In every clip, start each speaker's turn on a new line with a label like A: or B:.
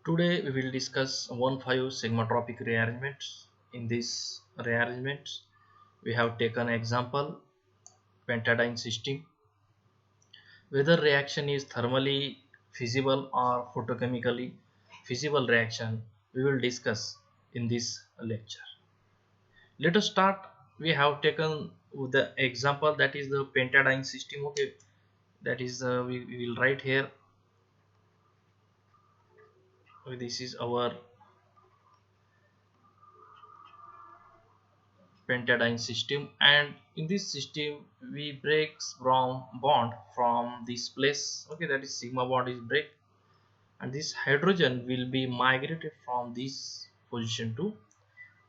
A: Today we will discuss 1,5 sigmatropic rearrangements. In this rearrangement, we have taken example pentadiene system. Whether reaction is thermally feasible or photochemically feasible reaction, we will discuss in this lecture. Let us start. We have taken the example that is the pentadiene system. Okay, that is we will write here. This is our pentadiene system, and in this system we breaks from bond from this place. Okay, that is sigma bond is break, and this hydrogen will be migrated from this position to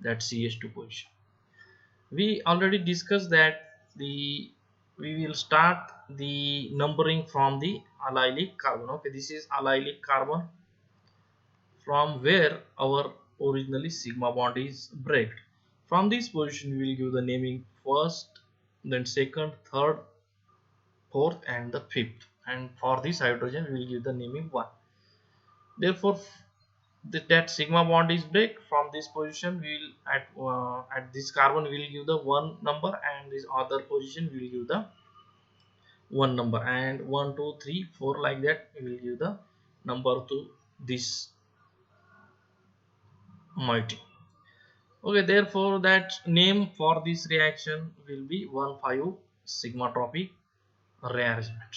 A: that ch2 position. We already discussed that the we will start the numbering from the allylic carbon. Okay, this is allylic carbon from where our originally sigma bond is break. From this position we will give the naming first, then second, third, fourth and the fifth, and for this hydrogen we will give the naming 1. Therefore that sigma bond is break. From this position we will at this carbon we will give the 1 number, and this other position we will give the 1 number, and 1 2 3 4 like that we will give the number to this moiety. Okay, therefore that name for this reaction will be 1,5 sigmatropic rearrangement.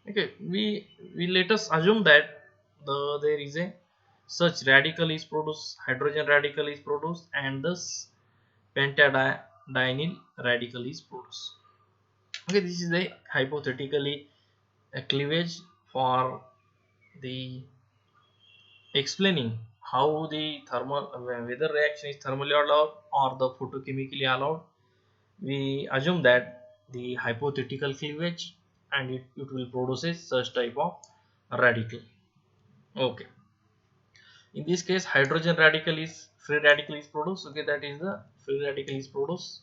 A: Okay, we let us assume that there is a such radical is produced, hydrogen radical is produced, and thus pentadienyl radical is produced. Okay, this is a hypothetically a cleavage for the explaining how the thermal whether reaction is thermally allowed or the photochemically allowed. We assume that the hypothetical cleavage, and it will produce such type of radical. Okay, in this case hydrogen radical is free radical is produced. Okay, that is the free radical is produced,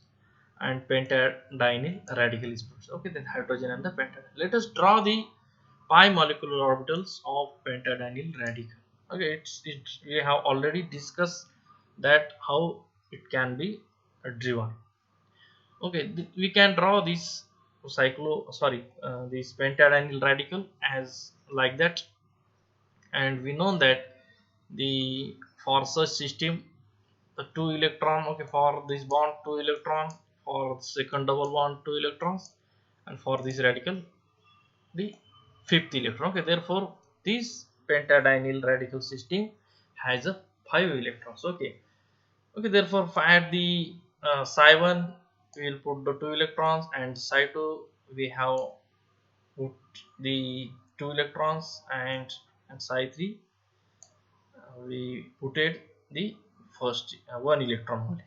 A: and pentadienyl radical is produced. Okay, then hydrogen and the pentadienyl. Let us draw the pi molecular orbitals of pentadienyl radical. Okay, we have already discussed that how it can be driven. Okay, we can draw this this pentadienyl radical as like that, and we know that the for such system the two electron, okay, for this bond two electron, for second double bond two electrons, and for this radical the fifth electron. Okay, therefore this pentadienyl radical system has a 5 electrons. Okay, okay, therefore at the psi1 we will put the 2 electrons, and psi2 we have put the 2 electrons, and psi3 we put it the first 1 electron only.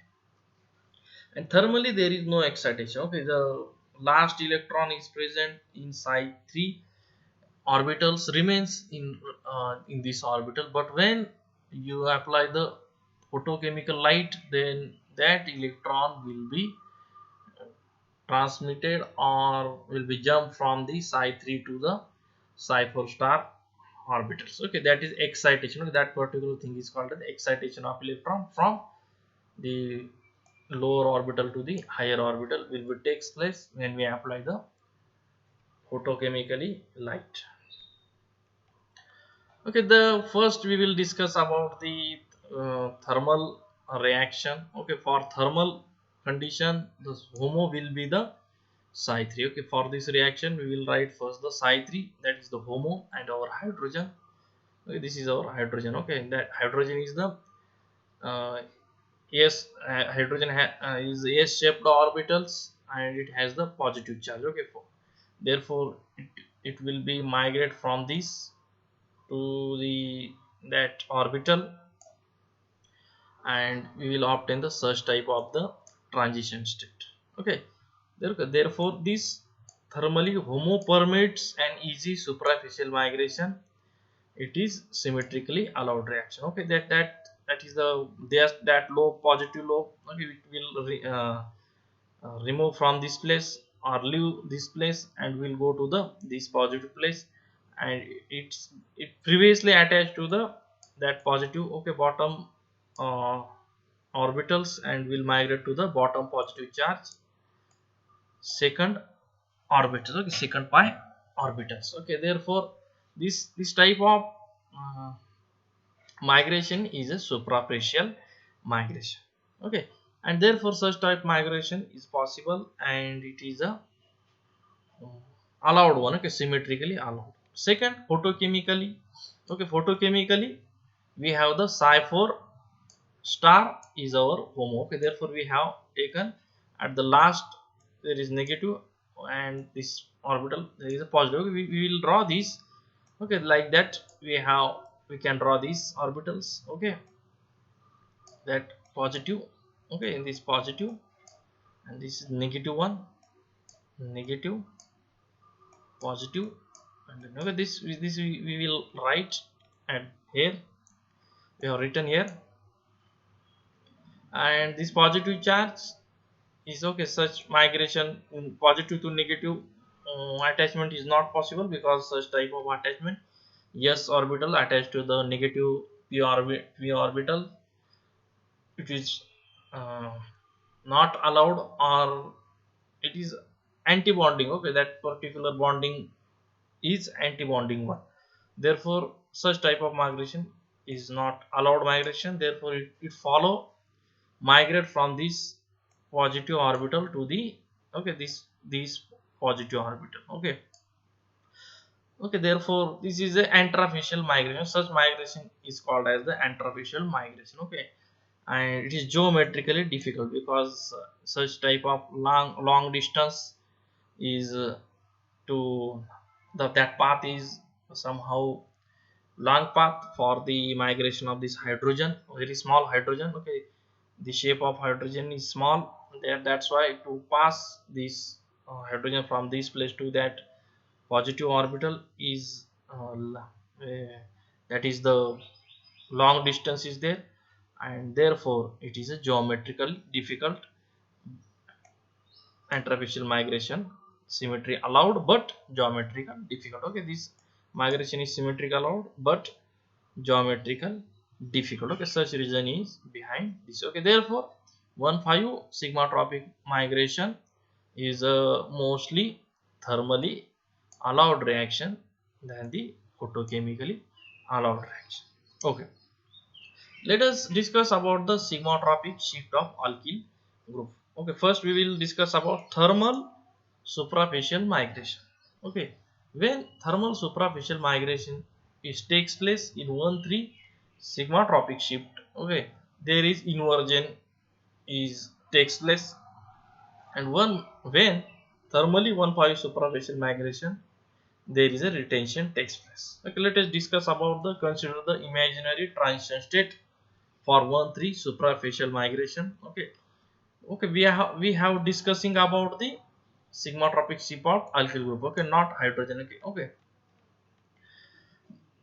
A: And thermally there is no excitation. Okay, the last electron is present in psi3 orbitals remains in this orbital, but when you apply the photochemical light, then that electron will be transmitted or will be jumped from the psi3 to the psi4 star orbitals. Okay, that is excitation. Okay, that particular thing is called the excitation of electron from the lower orbital to the higher orbital will be takes place when we apply the photochemically light. Okay, the first we will discuss about the thermal reaction. Okay, for thermal condition the HOMO will be the psi3. Okay, for this reaction we will write first the psi3, that is the HOMO, and our hydrogen. Okay, this is our hydrogen. Okay, that hydrogen is the uh, yes hydrogen is S shaped orbitals, and it has the positive charge. Okay, therefore it will be migrate from this to the that orbital, and we will obtain the such type of the transition state. Okay, therefore this thermally HOMO permits an easy superficial migration. It is symmetrically allowed reaction. Okay, that is the there's that low positive low. Okay, it will remove from this place or leave this place, and will go to the this positive place, and it previously attached to the that positive, okay, bottom uh, orbitals, and will migrate to the bottom positive charge second orbitals, okay, second pi orbitals. Okay, therefore this type of uh, migration is a suprafacial migration. Okay, and therefore such type migration is possible, and it is a allowed one. Okay, symmetrically allowed. Second, photochemically. Okay, photochemically we have the psi 4 star is our home. Okay, therefore we have taken at the last there is negative, and this orbital there is a positive. Okay, we will draw these. Okay, like that we can draw these orbitals. Okay, that positive, okay, in this positive, and this is negative one, negative, positive, and then, okay, this we will write, and here we have written here, and this positive charge is, okay, such migration in positive to negative attachment is not possible, because such type of attachment, s orbital attached to the negative p orbital, it is uh, not allowed, or it is anti-bonding. Okay, that particular bonding is anti-bonding one, therefore such type of migration is not allowed migration. Therefore it follow migrate from this positive orbital to the, okay, this positive orbital. Okay, okay, therefore this is a anterofacial migration. Such migration is called as the anterofacial migration. Okay, and it is geometrically difficult, because such type of long distance is to that path is somehow long path for the migration of this hydrogen, very small hydrogen. Okay, the shape of hydrogen is small there, that's why to pass this hydrogen from this place to that positive orbital is that is the long distance is there, and therefore it is a geometrical difficult interfacial migration. Symmetry allowed but geometrical difficult. Okay, this migration is symmetrical allowed but geometrical difficult. Okay, such reason is behind this. Okay, therefore 1,5 sigmatropic migration is a mostly thermally allowed reaction than the photochemically allowed reaction. Okay, let us discuss about the sigmatropic shift of alkyl group. Okay, first we will discuss about thermal suprafacial migration. Okay, when thermal suprafacial migration is takes place in 1,3 sigmatropic shift, okay, there is inversion is takes place, and when thermally 1,5 suprafacial migration, there is a retention takes place. Okay, let us discuss about the consider the imaginary transition state for 1,3 suprafacial migration. Okay, okay, we have discussing about the sigmatropic shift of alkyl group. Okay, not hydrogen. Okay, okay,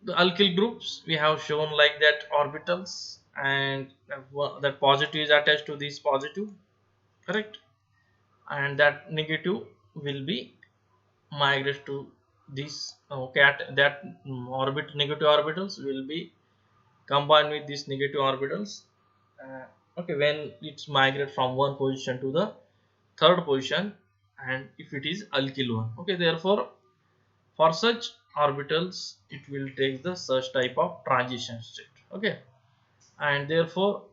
A: the alkyl groups we have shown like that orbitals, and that positive is attached to this positive, correct, and that negative will be migrate to this, okay, at that orbit negative orbitals will be combined with these negative orbitals, uh, okay, when it's migrate from one position to the third position, and if it is alkyl one. Okay, therefore for such orbitals it will take the such type of transition state. Okay, and therefore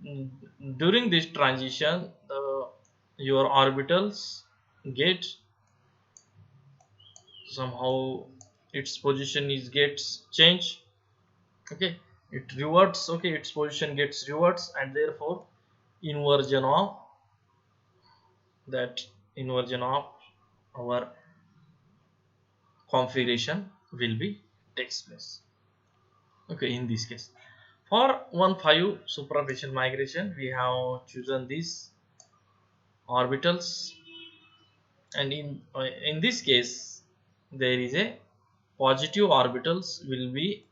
A: mm, during this transition your orbitals get somehow its position is gets changed. Okay, it reverts. Okay, its position gets reverts, and therefore inversion of that inversion of our configuration will be takes place. Okay, in this case for 1,5 superficial migration we have chosen these orbitals, and in this case there is a positive orbitals will be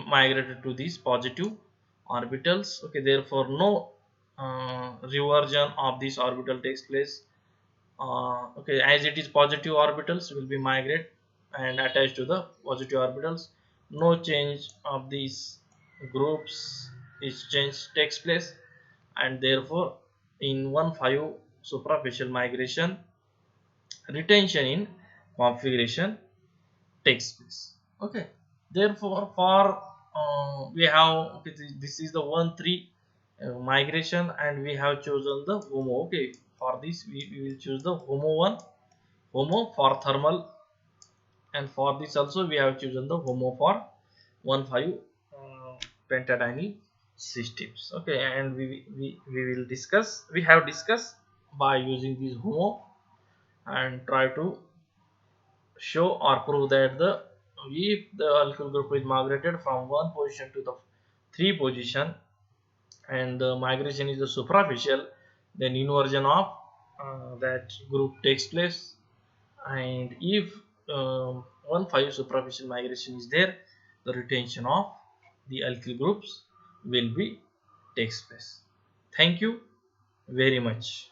A: migrated to these positive orbitals. Okay, therefore no reversion of this orbital takes place. Okay, as it is positive orbitals will be migrate and attached to the positive orbitals, no change of these groups exchange takes place, and therefore in 1.5 superficial migration, retention in configuration takes place. Okay, therefore for we have, okay, this is the 1.3 migration, and we have chosen the homo. Okay, for this we will choose the homo one, homo for thermal, and for this also we have chosen the homo for 1.5 pentadienyl systems. Okay, and we will discuss, we have discussed by using this homo, and try to show or prove that the if the alkyl group is migrated from one position to the three position, and the migration is the superficial, then inversion of that group takes place. And if 1.5 superficial migration is there, the retention of the alkyl groups will be takes place. Thank you very much.